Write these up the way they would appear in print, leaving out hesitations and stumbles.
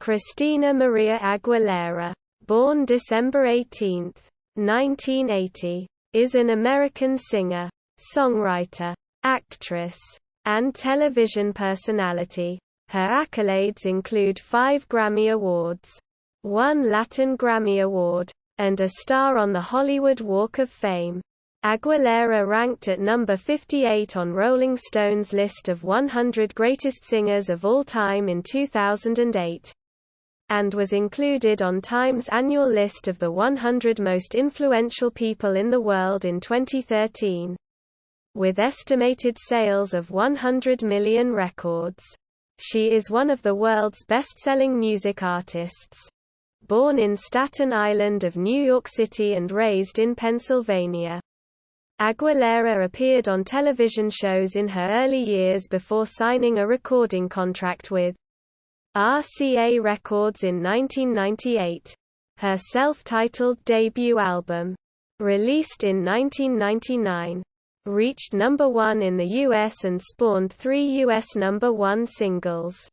Christina María Aguilera, born December 18, 1980, is an American singer, songwriter, actress, and television personality. Her accolades include 5 Grammy Awards, 1 Latin Grammy Award, and a star on the Hollywood Walk of Fame. Aguilera ranked at number 58 on Rolling Stone's list of 100 greatest singers of all time in 2008, and was included on Time's annual list of the 100 most influential people in the world in 2013. With estimated sales of 100 million records, she is one of the world's best-selling music artists. Born in Staten Island of New York City and raised in Pennsylvania, Aguilera appeared on television shows in her early years before signing a recording contract with RCA Records in 1998. Her self-titled debut album, released in 1999, reached number 1 in the US and spawned 3 US number 1 singles: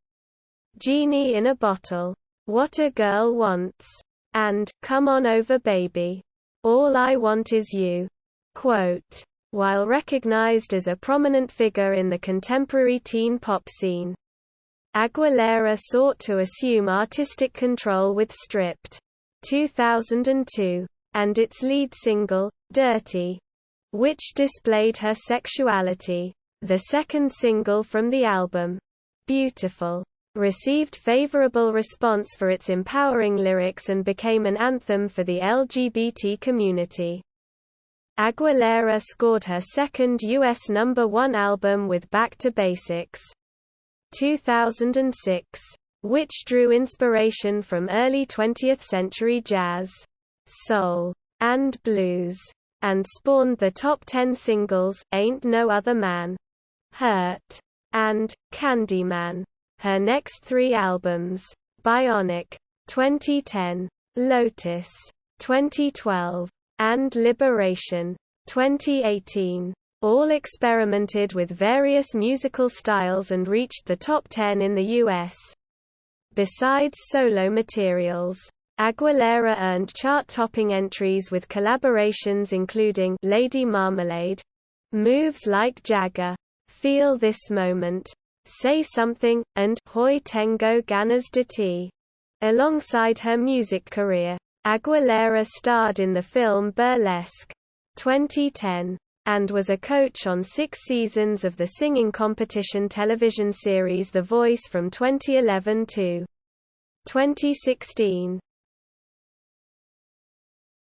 Genie in a Bottle, What a Girl Wants, and Come On Over Baby, All I Want Is You. Quote, while recognized as a prominent figure in the contemporary teen pop scene, Aguilera sought to assume artistic control with Stripped, 2002, and its lead single, Dirrty, which displayed her sexuality. The second single from the album, Beautiful, received favorable response for its empowering lyrics and became an anthem for the LGBT community. Aguilera scored her second U.S. number 1 album with Back to Basics, 2006, which drew inspiration from early 20th century jazz, soul, and blues, and spawned the top 10 singles, Ain't No Other Man, Hurt, and Candyman. Her next 3 albums, Bionic, 2010, Lotus, 2012, and Liberation, 2018, all experimented with various musical styles and reached the top 10 in the U.S. Besides solo materials, Aguilera earned chart-topping entries with collaborations including Lady Marmalade, Moves Like Jagger, Feel This Moment, Say Something, and Hoy Tengo Ganas de Ti. Alongside her music career, Aguilera starred in the film Burlesque, 2010, and was a coach on 6 seasons of the singing competition television series The Voice from 2011 to 2016.